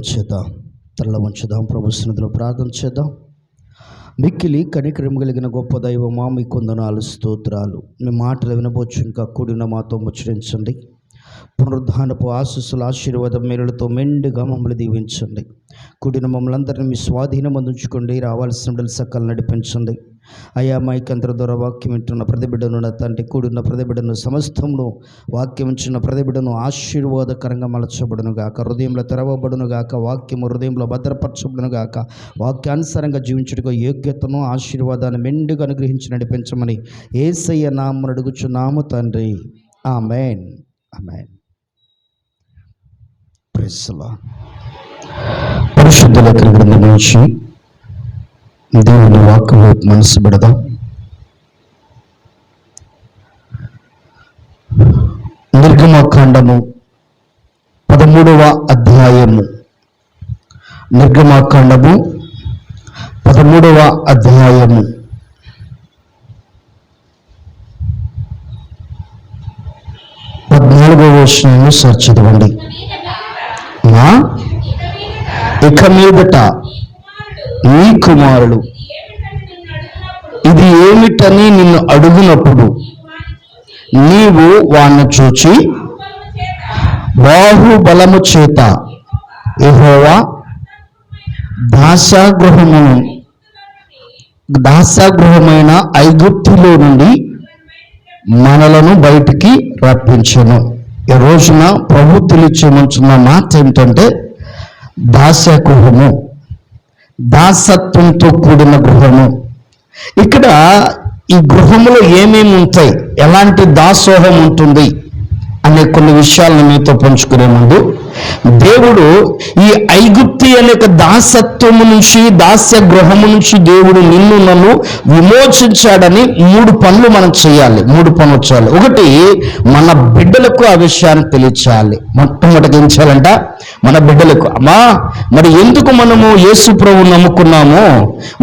చేద్దాం, తల్ల వంచుదాం, ప్రభు సన్నిధిలో ప్రార్థన చేద్దాం. మిక్కిలి కనికరం కలిగిన గొప్ప దైవమా, మీ కొందనాలు స్తోత్రాలు. మీ మాటలు వినబోచ్చు, ఇంకా కూడిన మాతో ముచ్చరించండి. పునరుద్ధానపు ఆశీస్సుల ఆశీర్వాదం మేలులతో మెండుగా మమ్మల్ని దీవించండి. కూడిన మమ్మల్ని అందరినీ మీ స్వాధీనం అందించుకోండి. రావాల్సిన సకలు నడిపించండి. అయ్యా, మైకంతర ద్వారా వాక్యం వింటున్న ప్రతిబిడ్డను నా తండ్రి, కూడిన ప్రతిబిడ్డను సమస్తంలో వాక్యం ఇచ్చిన ప్రతిబిడ్డను ఆశీర్వాదకరంగా మలచబడును గాక, హృదయంలో తెరవబడును గాక, వాక్యము హృదయంలో భద్రపరచబడును గాక, వాక్యానుసారంగా జీవించుటకు యోగ్యతను ఆశీర్వాదాన్ని మెండుగా అనుగ్రహించి నడిపించమని యేసయ్య నామమున అడుగుచున్నాము తండ్రి. ఆమేన్, ఆమేన్. Praise the Lord. పరిశుద్ధ లేఖన గ్రంథం నుంచి దేవుని వాక్యం వైపు మనసు పెడదాం. నిర్గమకాండము 13వ అధ్యాయము. నిర్గమకాండము 13వ అధ్యాయము 14వ వచనాన్ని చదవండి. ఇక మీదట నీ కుమారుడు ఇది ఏమిటని నిన్ను అడుగునప్పుడు నీవు వాణ్ణి చూచి బాహుబలము చేత యెహోవా దాసగృహమైన ఐగుప్తులో నుండి మనలను బయటికి రప్పించెను. ఈ రోజున ప్రభు తెలియచేయమంటున్న మాట ఏమిటంటే దాసగృహము, దాసత్వంతో కూడిన గృహము. ఇక్కడ ఈ గృహములో ఏమేమి ఉంటాయి, ఎలాంటి దాసోహం ఉంటుంది అనే కొన్ని విషయాలను మీతో పంచుకునే ముందు, దేవుడు ఈ ఐగుప్తి అనే దాసత్వము నుంచి, దాస్య గృహము నుంచి దేవుడు నిన్ను నన్ను విమోచించాడని 3 పనులు మనం చేయాలి. 3 పనులు చేయాలి. ఒకటి, మన బిడ్డలకు ఆ విషయాన్ని తెలియచేయాలి. మొట్టమొదటిగా ఏం చేయాలంట, మన బిడ్డలకు, అమ్మా మరి ఎందుకు మనము యేసు ప్రభువుని నమ్ముకున్నాము,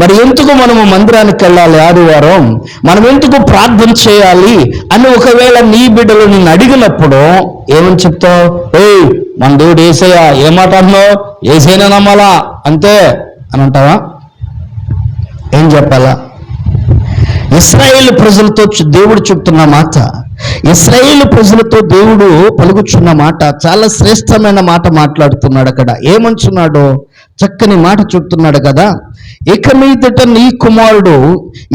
మరి ఎందుకు మనము మందిరానికి వెళ్ళాలి ఆదివారం, మనం ఎందుకు ప్రార్థన చేయాలి అని ఒకవేళ నీ బిడ్డలు నిన్ను అడిగినప్పుడు ఏమని చెప్తావు? ఏయ్, మన దేవుడు యేసయ్య, ఏమాట అన్నావు, యేసయ్యనే నమ్మాలా అంతే అని అంటావా? ఏం చెప్పాలా? ఇశ్రాయేల్ ప్రజలతో దేవుడు చెప్తున్న మాట, ఇశ్రాయేల్ ప్రజలతో దేవుడు పలుకుచున్న మాట చాలా శ్రేష్టమైన మాట మాట్లాడుతున్నాడు. అక్కడ ఏమంటున్నాడో చక్కని మాట చెప్తున్నాడు కదా. ఇక మీదట నీ కుమారుడు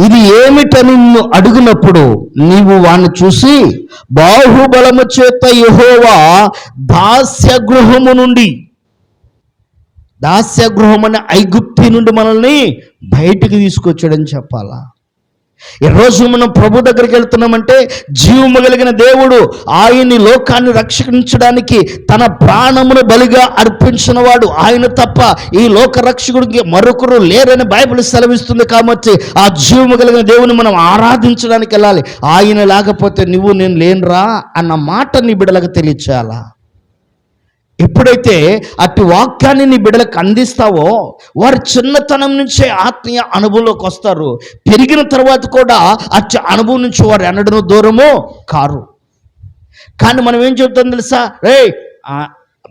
ఇది ఏమిటని నిన్ను అడుగునప్పుడు నీవు వాణ్ణి చూసి బాహుబలము చేత యెహోవా దాస్యగృహము నుండి, దాస్యగృహం అనే ఐగుప్తి నుండి మనల్ని బయటికి తీసుకొచ్చాడని చెప్పాలా. ఈరోజు మనం ప్రభు దగ్గరికి వెళ్తున్నామంటే జీవము కలిగిన దేవుడు ఆయన్ని లోకాన్ని రక్షించడానికి తన ప్రాణమును బలిగా అర్పించిన వాడు ఆయన తప్ప ఈ లోక రక్షకుడికి మరొకరు లేరని బైబిల్ సెలవిస్తుంది. కాబట్టి ఆ జీవము కలిగిన దేవుని మనం ఆరాధించడానికి వెళ్ళాలి. ఆయన లేకపోతే నువ్వు నేను లేనురా అన్న మాట నీ బిడ్డలకు తెలియచేయాలా. ఎప్పుడైతే అట్టి వాక్యాన్ని నీ బిడ్డలకు అందిస్తావో వారు చిన్నతనం నుంచే ఆత్మీయ అనుభవంలోకి వస్తారు. పెరిగిన తర్వాత కూడా అట్టి అనుభవం నుంచి వారు ఎన్నడూ దూరము కారు. కానీ మనం ఏం చెప్తాం తెలుసా? రే,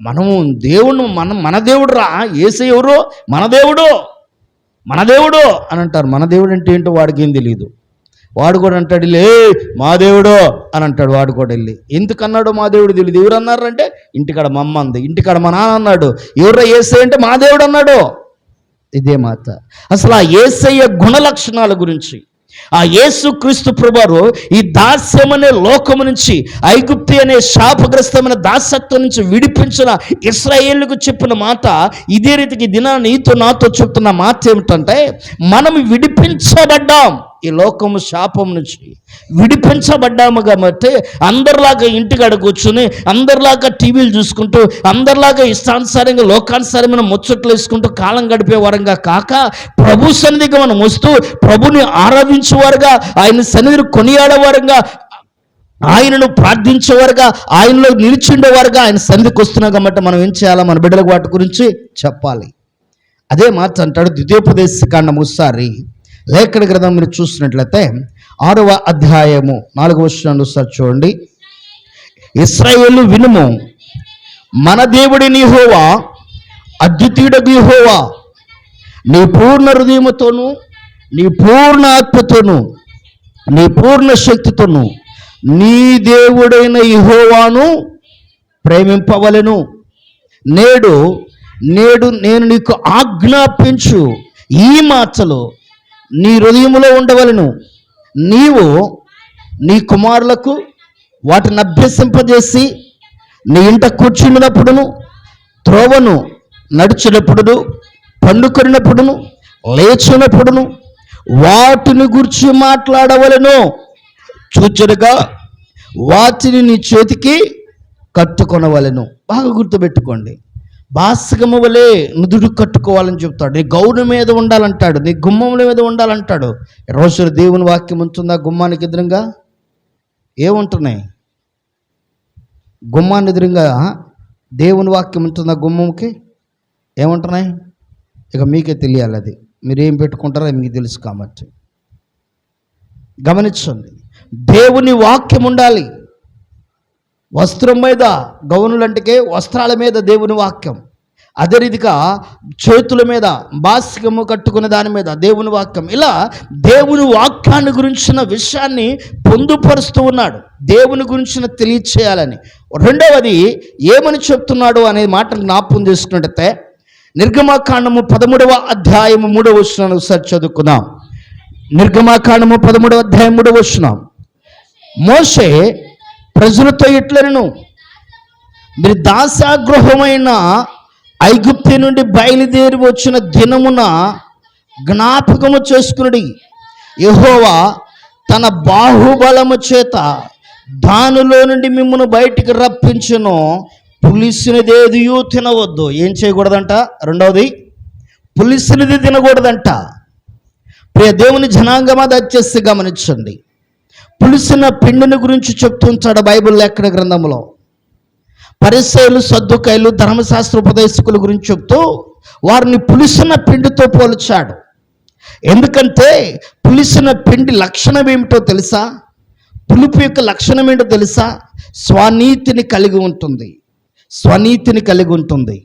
మనము దేవుడు, మన దేవుడు రా, యేసయ్య ఎవరు? మన దేవుడు అని అంటారు. మన దేవుడు అంటే ఏంటో వాడికి ఏం తెలియదు. వాడు కూడా అంటాడు, లే మా దేవుడు అని అంటాడు. వాడు కూడా వెళ్ళి ఎందుకన్నాడో మా దేవుడు తెలియదు. ఎవరు అన్నారంటే ఇంటికాడ మా అమ్మ అంది, ఇంటికాడ మా నాన్న అన్నాడు. ఎవరో యేసయ్య అంటే మా దేవుడు అన్నాడు. ఇదే మాట. అసలు ఆ యేసయ్య గుణ లక్షణాల గురించి, ఆ యేసు క్రీస్తు ప్రభువారు ఈ దాస్యం అనే లోకము నుంచి, ఐగుప్తి అనే శాపగ్రస్తమైన దాసత్వం నుంచి విడిపించిన ఇశ్రాయేలుకు చెప్పిన మాట ఇదే రీతికి దినాన్ని నీతో నాతో చెప్తున్న మాట ఏమిటంటే, మనం విడిపించబడ్డాం. ఈ లోకము శాపం నుంచి విడిపించబడ్డాము. కాబట్టి అందరిలాగా ఇంటికాడ కూర్చుని, అందరిలాగా టీవీలు చూసుకుంటూ, అందరిలాగా ఇష్టానుసారంగా లోకానుసారమైన ముచ్చట్లు వేసుకుంటూ కాలం గడిపే వారంగా కాక, ప్రభు సన్నిధికి మనం వస్తూ ప్రభుని ఆరాధించేవారుగా, ఆయన సన్నిధిని కొనియాడేవారుగా, ఆయనను ప్రార్థించేవారుగా, ఆయనలో నిలిచిండేవారుగా ఆయన సన్నిధికి వస్తున్నాం. కాబట్టి మనం ఏం చేయాలా? మన బిడ్డలకు వాటి గురించి చెప్పాలి. అదే మాట అంటాడు ద్వితీయోపదేశకాండం ఒకసారి లేఖన గ్రంథం మీరు చూసినట్లయితే 6వ అధ్యాయము 4వ వచనాన్ని ఒకసారి చూడండి. ఇశ్రాయేలు వినుము, మన దేవుడిని యెహోవా దేవుడగు యెహోవా నీ పూర్ణ హృదయముతోను, నీ పూర్ణ ఆత్మతోను, నీ పూర్ణ శక్తితోను నీ దేవుడైన యెహోవాను ప్రేమింపవలెను. నేడు నేను నీకు ఆజ్ఞాపించు ఈ మాటలు నీ హృదయములో ఉండవలెను. నీవు నీ కుమారులకు వాటిని అభ్యసింపజేసి నీ ఇంట కూర్చున్నప్పుడును, త్రోవను నడిచినప్పుడును, పండుకొనినప్పుడును, లేచినప్పుడును వాటిని గురించి మాట్లాడవలెను. చూచరుగా వాటిని నీ చేతికి కట్టుకొనవలెను. బాగా గుర్తుపెట్టుకోండి. బాసికము వలె నుదుడు కట్టుకోవాలని చెప్తాడు. నీ గౌను మీద ఉండాలంటాడు, నీ గుమ్మముల మీద ఉండాలంటాడు. రోజు దేవుని వాక్యం ఉంటుందా? గుమ్మానికి ఎదురుగా ఏముంటున్నాయి? గుమ్మాన్ని ఎదురుగా దేవుని వాక్యం ఉంటుందా? గుమ్మంకి ఏముంటున్నాయి? ఇక మీకే తెలియాలి. అది మీరు ఏం పెట్టుకుంటారో మీకు తెలుసు కాబట్టి గమనించండి. దేవుని వాక్యం ఉండాలి. వస్త్రం మీద, గౌనులంటే వస్త్రాల మీద దేవుని వాక్యం, అదే రీతిగా చేతుల మీద బాసికము కట్టుకునే దాని మీద దేవుని వాక్యం. ఇలా దేవుని వాక్యాన్ని గురించిన విషయాన్ని పొందుపరుస్తూ ఉన్నాడు, దేవుని గురించిన తెలియచేయాలని. రెండవది ఏమని చెప్తున్నాడు అనే మాట జ్ఞాపకం చేసుకున్నట్టయితే నిర్గమకాండము 13వ అధ్యాయము 3వ వచనాన్ని ఒకసారి చదువుకుందాం. నిర్గమకాండము 13వ అధ్యాయం 3వ వచనం. మోషే ప్రజలతో ఇట్లనెను, మీరు దాసగృహమైన ఐగుప్తు నుండి బయలుదేరి వచ్చిన దినమున జ్ఞాపకము చేసుకునుడి. యెహోవా తన బాహుబలము చేత దానిలో నుండి మిమ్మల్ని బయటికి రప్పించును. పులిసినదేదియూ తినవద్దు. ఏం చేయకూడదంట? రెండవది, పులిసినది తినకూడదంట. ప్రియ దేవుని జనాంగమా దయచేసి గమనించండి. పులిసిన పిండిని గురించి చెప్తుంటాడు బైబిల్ లేఖన గ్రంథంలో. పరిసయ్యులు, సద్దుకాయలు, ధర్మశాస్త్ర ఉపదేశకుల గురించి చెప్తూ వారిని పులిసిన పిండితో పోల్చాడు. ఎందుకంటే పులిసిన పిండి లక్షణం ఏమిటో తెలుసా? పులుపు యొక్క లక్షణం ఏంటో తెలుసా? స్వనీతిని కలిగి ఉంటుంది, స్వనీతిని కలిగి ఉంటుంది.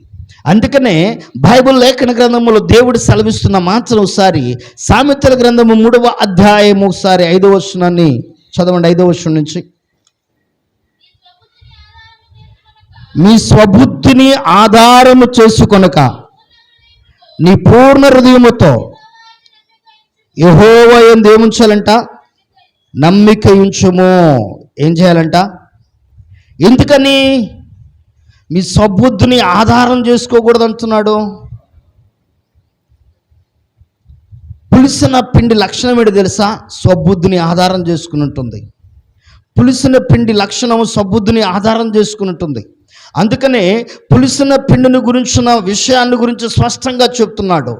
అందుకనే బైబిల్ లేఖన గ్రంథంలో దేవుడు సెలవిస్తున్న మాటను ఒకసారి సామెతల గ్రంథము 3వ అధ్యాయము ఒకసారి 5వ వచనాన్ని చదవండి. 5వ వచనం నుంచి. మీ స్వబుద్ధిని ఆధారము చేసుకొనక నీ పూర్ణ హృదయముతో యెహోవా యందు ఏముంచాలంట? నమ్మిక ఉంచుము. ఏం చేయాలంట? ఎందుకని మీ స్వబుద్ధిని ఆధారం చేసుకోకూడదు అంటున్నాడు? పులిసిన పిండి లక్షణం ఏంటి తెలుసా? స్వబుద్ధిని ఆధారం చేసుకుని ఉంటుంది. పులిసిన పిండి లక్షణము స్వబుద్ధిని ఆధారం చేసుకుని ఉంటుంది. అందుకనే పులిసిన పిండిని గురించిన విషయాన్ని గురించి స్పష్టంగా చెప్తున్నాడు.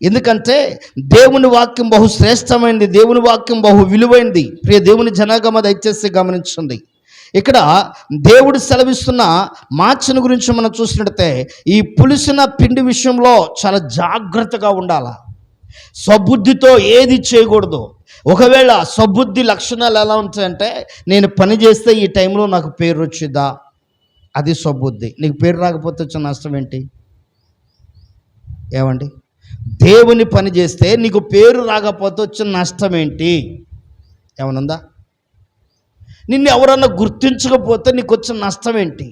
ఎందుకంటే దేవుని వాక్యం బహు శ్రేష్టమైనది, దేవుని వాక్యం బహు విలువైనది. ప్రియ దేవుని జనాగమ దయచేసి గమనించండి. ఇక్కడ దేవుడు సెలవిస్తున్న మాచను గురించి మనం చూసినట్టయితే ఈ పులిసిన పిండి విషయంలో చాలా జాగ్రత్తగా ఉండాలి. స్వబుద్ధితో ఏది చేయకూడదు. ఒకవేళ స్వబుద్ధి లక్షణాలు ఎలా ఉంటాయంటే, నేను పని చేస్తే ఈ టైంలో నాకు పేరు వచ్చిద్దా, అది స్వబుద్ధి. నీకు పేరు రాకపోతే వచ్చిన నష్టం ఏంటి? ఏమండి? దేవుని పని చేస్తే నీకు పేరు రాకపోతే వచ్చిన నష్టం ఏంటి? ఏమనుందా? నిన్ను ఎవరన్నా గుర్తించకపోతే నీకు వచ్చిన నష్టం ఏంటి?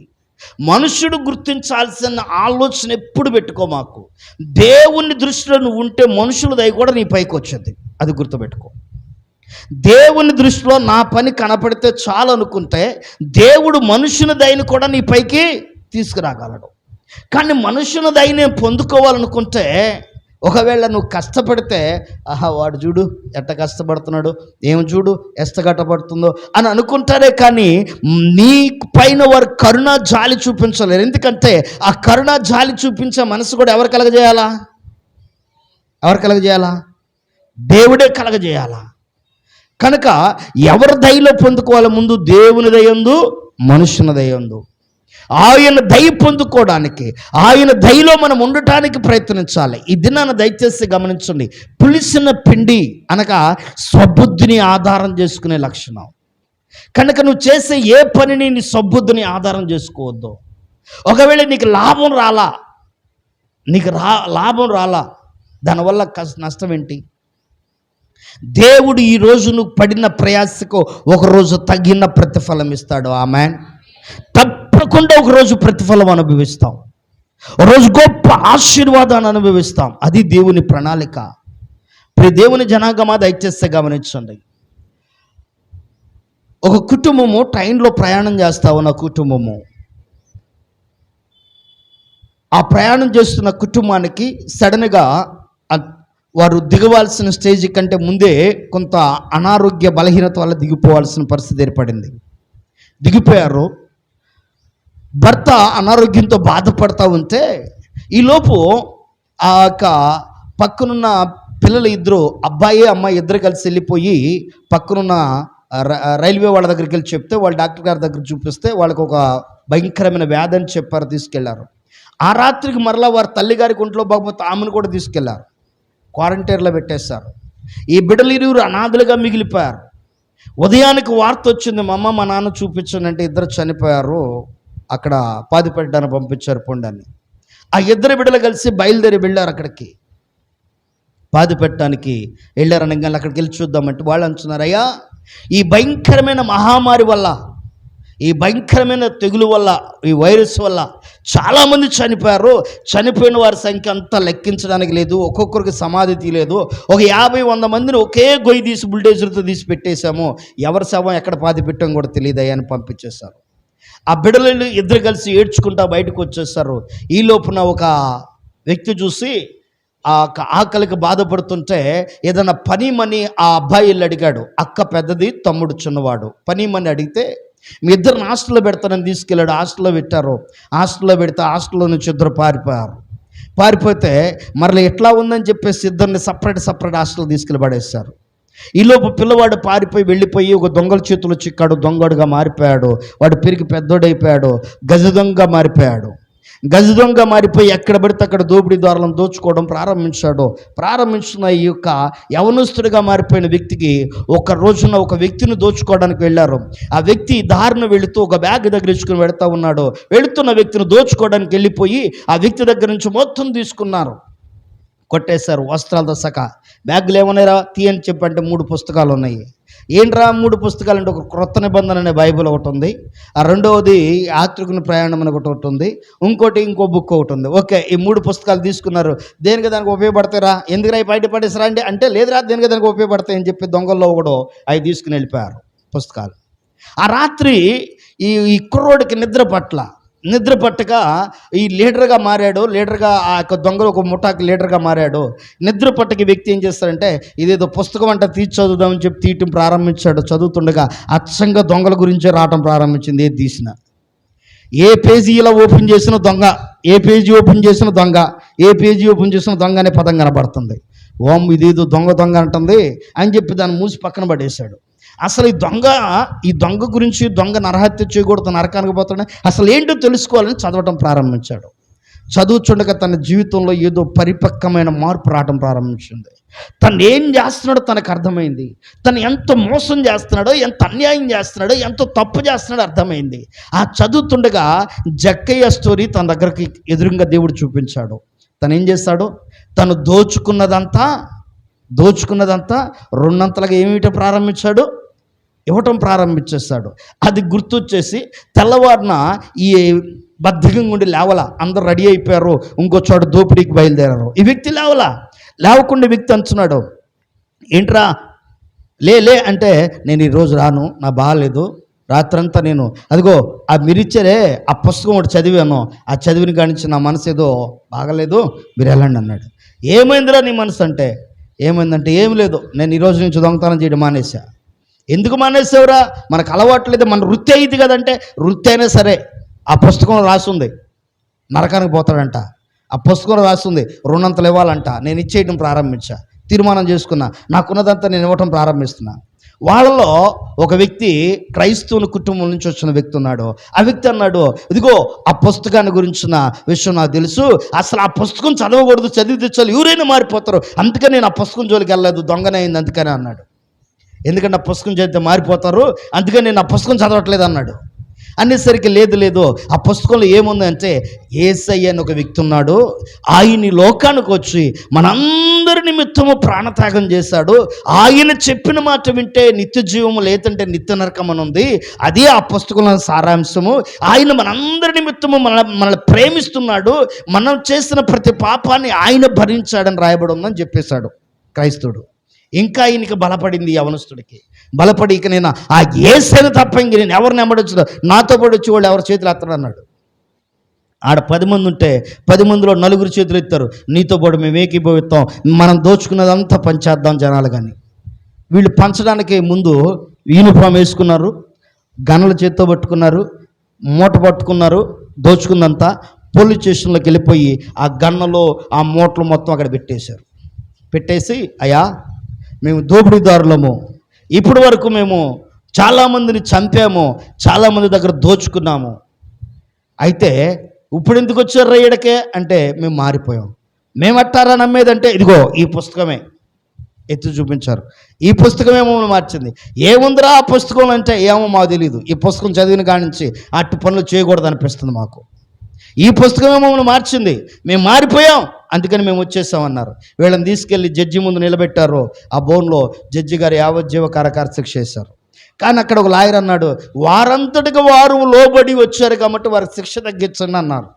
మనుషుడు గుర్తించాల్సిన ఆలోచన ఎప్పుడు పెట్టుకో మాకు. దేవుని దృష్టిలో నువ్వు ఉంటే మనుషుల దయ కూడా నీ పైకి వచ్చేది, అది గుర్తుపెట్టుకో. దేవుని దృష్టిలో నా పని కనపడితే చాలు అనుకుంటే దేవుడు మనుషుని దయని కూడా నీ పైకి తీసుకురాగలడు. కానీ మనుషుని దయ నేను పొందుకోవాలనుకుంటే, ఒకవేళ నువ్వు కష్టపడితే, ఆహా వాడు చూడు ఎట్ట కష్టపడుతున్నాడు, ఏం చూడు ఎంత కట్టపడుతుందో అని అనుకుంటారే కానీ నీ పైన వారు కరుణ జాలి చూపించలేరు. ఎందుకంటే ఆ కరుణ జాలి చూపించే మనసు కూడా ఎవరు కలగజేయాలా? ఎవరు కలగజేయాలా? దేవుడే కలగజేయాలా. కనుక ఎవరి దయలో పొందుకోవాలి? ముందు దేవుని దయందు, మనుషుని దయందు. ఆయన దయ పొందుకోవడానికి, ఆయన దయలో మనం ఉండటానికి ప్రయత్నించాలి. ఈ దినాన్ని దయచేసి గమనించండి. పులిసిన పిండి అనగా స్వబుద్ధిని ఆధారం చేసుకునే లక్షణం. కనుక నువ్వు చేసే ఏ పనిని నీ స్వబుద్ధిని ఆధారం చేసుకోవద్దు. ఒకవేళ నీకు లాభం రాలా, నీకు లాభం రాలా, దానివల్ల నష్టం ఏంటి? దేవుడు ఈరోజు నువ్వు పడిన ప్రయాసకు ఒకరోజు తగిన ప్రతిఫలం ఇస్తాడు. ఆమేన్. తప్పకుండా ఒకరోజు ప్రతిఫలం అనుభవిస్తాం, ఒకరోజు గొప్ప ఆశీర్వాదాన్ని అనుభవిస్తాం. అది దేవుని ప్రణాళిక. దేవుని జనాంగమా దయచేస్తే గమనించండి. ఒక కుటుంబము ట్రైన్లో ప్రయాణం చేస్తా ఉన్న కుటుంబము, ఆ ప్రయాణం చేస్తున్న కుటుంబానికి సడన్గా వారు దిగవలసిన స్టేజ్ కంటే ముందే కొంత అనారోగ్య బలహీనత వల్ల దిగిపోవాల్సిన పరిస్థితి ఏర్పడింది. దిగిపోయారు. భర్త అనారోగ్యంతో బాధపడతా ఉంటే ఈలోపు ఆ యొక్క పక్కనున్న పిల్లలు ఇద్దరు, అబ్బాయి అమ్మాయి ఇద్దరు కలిసి వెళ్ళిపోయి పక్కనున్న రైల్వే వాళ్ళ దగ్గరికి వెళ్ళి చెప్తే, వాళ్ళు డాక్టర్ గారి దగ్గర చూపిస్తే వాళ్ళకు ఒక భయంకరమైన వ్యాధి అని చెప్పారు. తీసుకెళ్లారు. ఆ రాత్రికి మరలా వారి తల్లిగారికి ఒంట్లో బాగోపోతే ఆమెను కూడా తీసుకెళ్లారు. క్వారంటైన్లో పెట్టేశారు. ఈ బిడ్డలు ఇరువురు అనాథలుగా మిగిలిపోయారు. ఉదయానికి వార్త వచ్చింది, మా అమ్మ మా నాన్న చూపించండి అంటే ఇద్దరు చనిపోయారు, అక్కడ పాతి పెట్టడానికి పంపించారు పొండని. ఆ ఇద్దరు బిడ్డలు కలిసి బయలుదేరి వెళ్ళారు. అక్కడికి పాతి పెట్టడానికి వెళ్ళారనగా అక్కడికి వెళ్ళి చూద్దామంటే వాళ్ళు అంటున్నారు, అయ్యా ఈ భయంకరమైన మహమ్మారి వల్ల, ఈ భయంకరమైన తెగులు వల్ల, ఈ వైరస్ వల్ల చాలామంది చనిపోయారు. చనిపోయిన వారి సంఖ్య అంతా లెక్కించడానికి లేదు, ఒక్కొక్కరికి సమాధి తీయలేదు. ఒక 50-100 మందిని ఒకే గొయ్యి తీసి బుల్డేజర్తో తీసి పెట్టేశాము, ఎవరి శవం ఎక్కడ పాతి పెట్టాం కూడా తెలియదయ్యా అని పంపించేశారు. ఆ బిడ్డలు ఇద్దరు కలిసి ఏడ్చుకుంటా బయటకు వచ్చేస్తారు. ఈ లోపున ఒక వ్యక్తి చూసి ఆ ఆకలికి బాధపడుతుంటే ఏదైనా పనిమని ఆ అబ్బాయి వెళ్ళి అడిగాడు. అక్క పెద్దది, తమ్ముడు చిన్నవాడు. పనిమని అడిగితే మీ ఇద్దరిని హాస్టల్లో పెడతానని తీసుకెళ్ళాడు. హాస్టల్లో పెట్టారు. హాస్టల్లో పెడితే హాస్టల్లో నుంచి ఇద్దరు పారిపోతే మరలా ఎట్లా ఉందని చెప్పేసి ఇద్దరిని సపరేట్ హాస్టల్ తీసుకెళ్ళి పడేశారు. ఈలోపు పిల్లవాడు పారిపోయి వెళ్ళిపోయి ఒక దొంగల చేతులు చిక్కాడు, దొంగడుగా మారిపోయాడు. వాడు పెరిగి పెద్దోడైపోయాడు, గజ దొంగ మారిపోయి ఎక్కడ పడితే అక్కడ దోపిడీ దారులను దోచుకోవడం ప్రారంభించిన ఈ యొక్క యవనస్తుడిగా మారిపోయిన వ్యక్తికి ఒక రోజున ఒక వ్యక్తిని దోచుకోవడానికి వెళ్ళారు. ఆ వ్యక్తి దారిన వెళుతూ ఒక బ్యాగ్ దగ్గర ఇచ్చుకుని వెళుతూ ఉన్నాడు. వెళుతున్న వ్యక్తిని దోచుకోవడానికి వెళ్ళిపోయి ఆ వ్యక్తి దగ్గర నుంచి మొత్తం తీసుకున్నారు, కొట్టేశారు వస్త్రాలతో సహా. బ్యాగులు ఏమన్నారా తీయని చెప్పంటే 3 పుస్తకాలు ఉన్నాయి. ఏంట్రా 3 పుస్తకాలు అంటే, ఒక క్రొత్త నిబంధన అనే బైబిల్ ఒకటి ఉంది, ఆ రెండవది యాత్రికుని ప్రయాణం అని ఒకటి ఉంది, ఇంకో బుక్ ఒకటి ఉంది. ఓకే, ఈ 3 పుస్తకాలు తీసుకున్నారు. దేనికి దానికి ఉపయోగపడతారా, ఎందుకు అవి బయట పడేసరా అంటే లేదురా దేనికి దానికి ఉపయోగపడతాయి అని చెప్పి దొంగల్లో ఒకడు అవి తీసుకుని వెళ్ళిపోయారు పుస్తకాలు. ఆ రాత్రి ఈ కుర్రోడికి నిద్ర పట్టక ఈ లీడర్గా మారాడు. ఆ యొక్క దొంగలు ఒక ముఠాకి లీడర్గా మారాడు. నిద్ర పట్టకి వ్యక్తి ఏం చేస్తాడంటే, ఇదేదో పుస్తకం అంట తీసి చదువుదామని చెప్పి తీయటం ప్రారంభించాడు. చదువుతుండగా అచ్చంగా దొంగల గురించే రావటం ప్రారంభించింది. ఏది తీసిన, ఏ పేజీ ఇలా ఓపెన్ చేసిన దొంగ, ఏ పేజీ ఓపెన్ చేసిన దొంగ అనే పదం కనబడుతుంది. ఓం ఇదేదో దొంగ అంటుంది అని చెప్పి దాన్ని మూసి పక్కన పడేశాడు. అసలు ఈ దొంగ గురించి, దొంగ నరహత్య చేయకూడదు, నరకానికి పోతాడని అసలు ఏంటో తెలుసుకోవాలని చదవటం ప్రారంభించాడు. చదువుచుండగా తన జీవితంలో ఏదో పరిపక్వమైన మార్పు రావడం ప్రారంభించింది. తను ఏం చేస్తున్నాడో తనకు అర్థమైంది. తను ఎంత మోసం చేస్తున్నాడో, ఎంత అన్యాయం చేస్తున్నాడో, ఎంత తప్పు చేస్తున్నాడో అర్థమైంది. ఆ చదువుతుండగా జక్కయ్య స్టోరీ తన దగ్గరికి ఎదురుగా దేవుడు చూపించాడు. తను ఏం చేస్తాడు, తను దోచుకున్నదంతా 2 ఇవ్వటం ప్రారంభించేస్తాడు. అది గుర్తొచ్చేసి తెల్లవారున ఈ బద్ధకంగా ఉండి అందరూ రెడీ అయిపోయారు, ఇంకో చోట దోపిడీకి బయలుదేరారు. ఈ వ్యక్తి లేవకుండా వ్యక్తి అంటున్నాడు, ఏంట్రా లే అంటే, నేను ఈరోజు రాను, నా బాగాలేదు, రాత్రంతా నేను అదిగో మీరిచ్చారే ఆ పుస్తకం ఒకటి చదివాను, ఆ చదివిన కానించి నా మనసు ఏదో బాగలేదు, మీరు వెళ్ళండి అన్నాడు. ఏమైందిరా నీ మనసు అంటే, ఏమైందంటే ఏం లేదు, నేను ఈరోజు నుంచి దొంగతనం చేయడం మానేసా. ఎందుకు మానేసావురా, మనకు అలవాట్లేదు, మన వృత్తి అయింది కదంటే, వృత్తి అయినా సరే ఆ పుస్తకం రాస్తుంది నరకానికి పోతాడంట, ఆ పుస్తకం రాస్తుంది 2 ఇవ్వాలంట. నేను ఇచ్చేయడం ప్రారంభించా, తీర్మానం చేసుకున్నా, నాకున్నదంతా నేను ఇవ్వటం ప్రారంభిస్తున్నా. వాళ్ళలో ఒక వ్యక్తి క్రైస్తవుని కుటుంబం నుంచి వచ్చిన వ్యక్తి ఉన్నాడు. ఆ వ్యక్తి అన్నాడు, ఇదిగో ఆ పుస్తకాన్ని గురించిన విషయం నాకు తెలుసు, అసలు ఆ పుస్తకం చదవకూడదు, చదివితే చాలు ఎవరైనా మారిపోతారు, అందుకని నేను ఆ పుస్తకం జోలికి వెళ్ళలేదు, దొంగనే అయింది అందుకని అన్నాడు. ఎందుకంటే ఆ పుస్తకం చదివితే మారిపోతారు, అందుకని నేను ఆ పుస్తకం చదవట్లేదు అన్నాడు. అనేసరికి లేదు లేదు, ఆ పుస్తకంలో ఏముందంటే యేసయ్య అని ఒక వ్యక్తి ఉన్నాడు, ఆయన ఈ లోకానికి వచ్చి మనందరి నిమిత్తము ప్రాణత్యాగం చేశాడు, ఆయన చెప్పిన మాట వింటే నిత్య జీవము, లేదంటే నిత్య నరకం అని ఉంది. అదే ఆ పుస్తకంలో సారాంశము. ఆయన మనందరి నిమిత్తము మనల్ని ప్రేమిస్తున్నాడు, మనం చేసిన ప్రతి పాపాన్ని ఆయన భరించాడని రాయబడి ఉందని చెప్పేశాడు క్రైస్తవుడు. ఇంకా ఆయనకి బలపడింది, యవనస్తుడికి బలపడి, ఇక నేను ఆ యేసయ్యను తప్ప ఇంక నేను ఎవరిని వెంబడించదు, నాతో పాటు వచ్చి వాళ్ళు ఎవరి చేతులు ఎత్తడు అన్నాడు. ఆడ 10 మంది ఉంటే 10 మందిలో 4 చేతులు ఎత్తారు, నీతో పాటు మేము ఏకీభవిస్తాం, మనం దోచుకున్నదంతా పంచేద్దాం జనాలు. కానీ వీళ్ళు పంచడానికి ముందు యూనిఫామ్ వేసుకున్నారు, గన్నలు చేత్తో పట్టుకున్నారు, మూట పట్టుకున్నారు, దోచుకుందంతా పోలీస్ స్టేషన్లోకి వెళ్ళిపోయి ఆ గన్నలో ఆ మూటలు మొత్తం అక్కడ పెట్టేసి, అయ్యా మేము దోపిడీదారులము, ఇప్పటి వరకు మేము చాలామందిని చంపాము, చాలామంది దగ్గర దోచుకున్నాము, అయితే ఇప్పుడు ఎందుకు వచ్చారు రైడకే అంటే మేము మారిపోయాం, మేము అట్టారా నమ్మేదంటే ఇదిగో ఈ పుస్తకమే ఎత్తి చూపించారు, ఈ పుస్తకమే మమ్మల్ని మార్చింది. ఏముందిరా ఆ పుస్తకం అంటే ఏమో మాకు తెలియదు, ఈ పుస్తకం చదివిన కాడి నుంచి అట్టి పనులు చేయకూడదు అనిపిస్తుంది మాకు, ఈ పుస్తకమే మమ్మల్ని మార్చింది, మేము మారిపోయాం, అందుకని మేము వచ్చేసామన్నారు. వీళ్ళని తీసుకెళ్ళి జడ్జి ముందు నిలబెట్టారు. ఆ బోన్లో జడ్జి గారు యావజ్జీవ కారాగార శిక్ష చేశారు. కానీ అక్కడ ఒక లాయర్ అన్నాడు, వారంతటికి వారు లోబడి వచ్చారు కాబట్టి వారికి శిక్ష తగ్గించండి అన్నారు.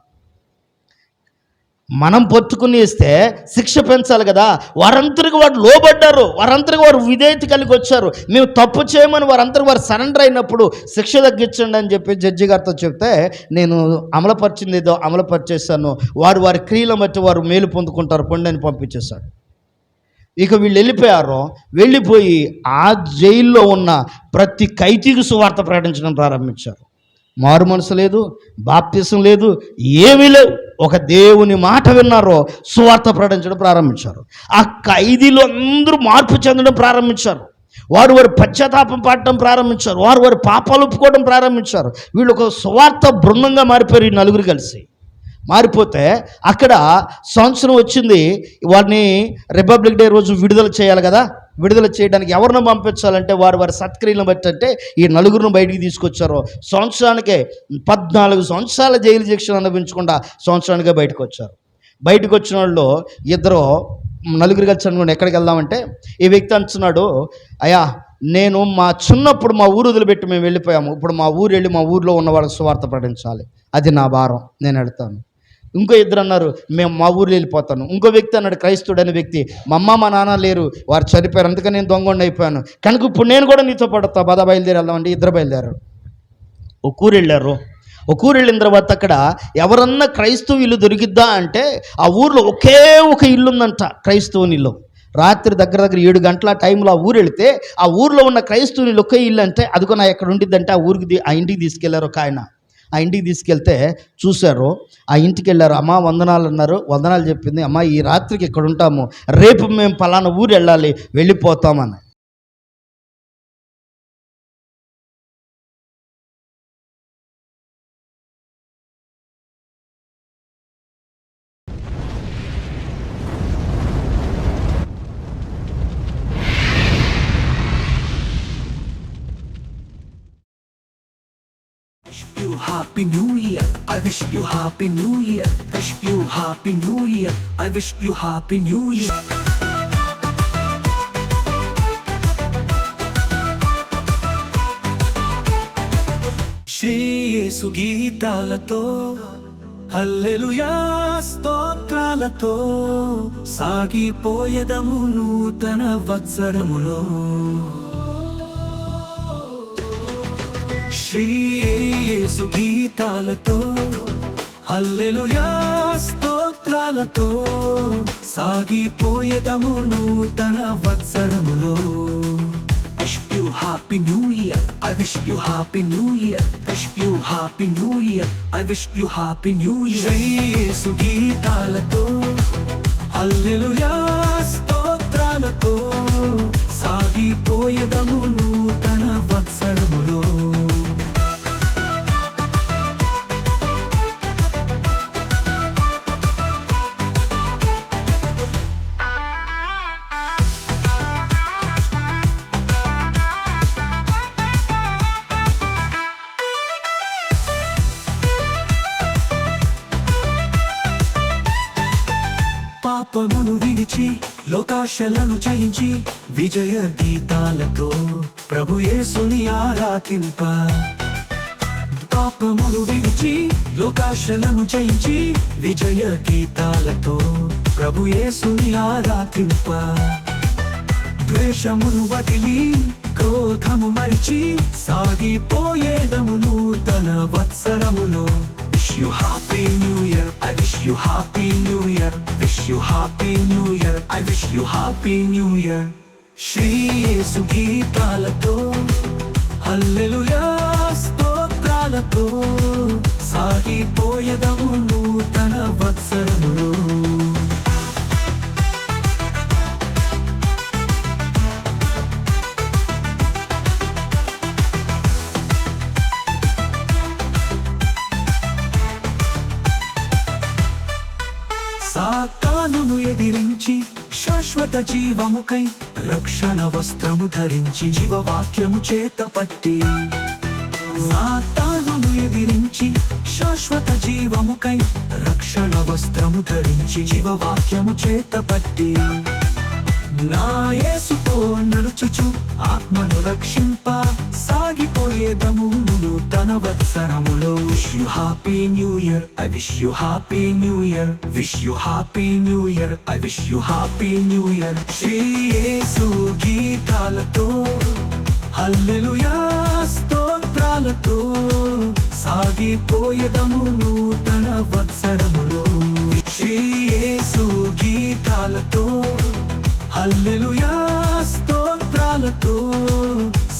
మనం పట్టుకుని ఇస్తే శిక్ష పెంచాలి కదా, వారంతరికి వారు లోబడ్డారు, వారంతరికి వారు విధేయత కలిగి వచ్చారు, మేము తప్పు చేయమని వారంతరికి వారు సరెండర్ అయినప్పుడు శిక్ష తగ్గించండి అని చెప్పి జడ్జి గారితో చెప్తే, నేను అమలుపరిచింది ఏదో అమలుపరిచేశాను, వారి క్రియల బట్టి వారు మేలు పొందుకుంటారు పొండి అని పంపించేశాడు. ఇక వీళ్ళు వెళ్ళిపోయి ఆ జైల్లో ఉన్న ప్రతి ఖైదీకి సువార్త ప్రకటించడం ప్రారంభించారు. మారు మనసు లేదు, బాప్తిసం లేదు, ఏమీ లేవు, ఒక దేవుని మాట విన్నారో సువార్త ప్రకటించడం ప్రారంభించారు. ఆ ఖైదీలు అందరూ మార్పు చెందడం ప్రారంభించారు, వారు పశ్చాత్తాపం పడటం ప్రారంభించారు, వారు పాపాలు ఒప్పుకోవడం ప్రారంభించారు. వీళ్ళు ఒక సువార్త బృందంగా మారిపోయారు, ఈ నలుగురు కలిసి. మారిపోతే అక్కడ సంవత్సరం వచ్చింది, వారిని రిపబ్లిక్ డే రోజు విడుదల చేయాలి కదా, విడుదల చేయడానికి ఎవరిని పంపించాలంటే వారి సత్క్రియలను బట్టి అంటే ఈ నలుగురిని బయటికి తీసుకొచ్చారు. సంవత్సరానికే 14 సంవత్సరాల జైలు శిక్షణ అనుభవించకుండా సంవత్సరానికే బయటకు వచ్చారు. బయటకు వచ్చిన వాళ్ళు నలుగురు కలిసి అనుకోండి, ఎక్కడికి వెళ్దామంటే ఈ వ్యక్తి అంటున్నాడు, అయ్యా నేను మా చిన్నప్పుడు మా ఊరు వదిలిపెట్టి మేము వెళ్ళిపోయాము, ఇప్పుడు మా ఊరు వెళ్ళి మా ఊరిలో ఉన్న వాళ్ళకి సువార్త ప్రకటించాలి, అది నా భారం, నేను వెళ్తాను. ఇంకో ఇద్దరు అన్నారు, మేము మా ఊర్లో వెళ్ళిపోతాను. ఇంకో వ్యక్తి అన్నాడు, క్రైస్తవుడు అనే వ్యక్తి, మా అమ్మ మా నాన్న లేరు, వారు చనిపోయారు, అందుకని నేను దొంగొండ అయిపోయాను, కనుక ఇప్పుడు నేను కూడా నీతో పడతా, బాధ బయలుదేరి వెళ్దామంటే ఇద్దరు బయలుదేరారు. ఒక ఊరు వెళ్ళిన తర్వాత అక్కడ ఎవరన్నా క్రైస్తవ ఇల్లు దొరికిద్దా అంటే ఆ ఊర్లో ఒకే ఒక ఇల్లు ఉందంట, క్రైస్తవుని ఇల్లు. రాత్రి దగ్గర 7 గంటల టైంలో ఆ ఊరు వెళితే ఆ ఊర్లో ఉన్న క్రైస్తవుని ఒకే ఇల్లు అంటే అదిగో నా ఎక్కడ ఉండిద్దంటే ఆ ఇంటికి తీసుకెళ్లారు. ఒక ఆయన ఆ ఇంటికి తీసుకెళ్తే చూశారు, ఆ ఇంటికి వెళ్ళారు. అమ్మ వందనాలు అన్నారు, వందనాలు చెప్పింది, అమ్మ ఈ రాత్రికి ఇక్కడ ఉంటాము, రేపు మేము పలానా ఊరు వెళ్ళాలి, వెళ్ళిపోతామని. Happy New Year, I wish you Happy New Year, wish you Happy New Year, I wish you Happy New Year. Shri యేసు గీతాలతో హల్లెలూయా స్తోత్రాలతో సాగిపోయేదము నూతన వత్సరములో. శ్రీ యేసు గీతాలతో హల్లెలూయా స్తోత్రాలతో సాగిపోయేదము నూతన వత్సరములో. Wish you Happy New Year, I wish you Happy New Year, wish you Happy New Year, I wish you Happy New Year. Shri యేసు గీతాలతో హల్లెలూయా స్తోత్రాలతో సాగిపోయేదము నూతన వత్సరములో. పాపమును విడిచి లోకాశలను జయించి విజయ గీతాలతో ప్రభు యేసుని ఆరాధింప. పాపమును విడిచి లోకాశలను జయించి విజయ గీతాలతో ప్రభు యేసుని ఆరాధింప. ద్వేషమును వదిలి క్రోధము మరిచి సాగిపోయేదము నూతన వత్సరములో. Wish you happy new year, I wish you happy new year. Wish you happy new year, I wish you happy new year. Shri యేసు గీతాలతో హల్లెలూయా స్తోత్రాలతో సాగిపోయేదము నూతన వత్సరములో. సాతానును ఎదిరించి శాశ్వత జీవముకై రక్షణ వస్త్రము ధరించి జీవవాక్యము చేత పట్టి. సాతానును ఎదిరించి శాశ్వత జీవముకై రక్షణ వస్త్రము ధరించి జీవవాక్యము చేత పట్టి. నా యేసుతో నడుచుచు ఆత్మను రక్షింప సాగిపోయేదము నూతన వత్సరములో. Wish you happy new year, I wish you happy new year. Wish you happy new year, I wish you happy new year. Shri యేసు గీతాలతో హల్లెలూయా స్తోత్రాలతో సాగిపోయేదము నూతన వత్సరములో. శ్రీ యేసు గీతాలతో హల్లెలూయా స్తోత్రాలతో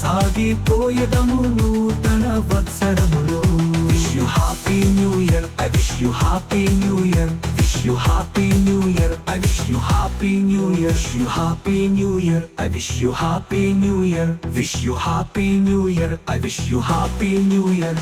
సాగిపోయేదము నూతన వత్సరములో. Wish you happy new year, I wish you happy new year. Wish you happy new year, I wish you happy new year. Wish you happy new year, I wish you happy new year. Wish you happy new year, I wish you happy new year.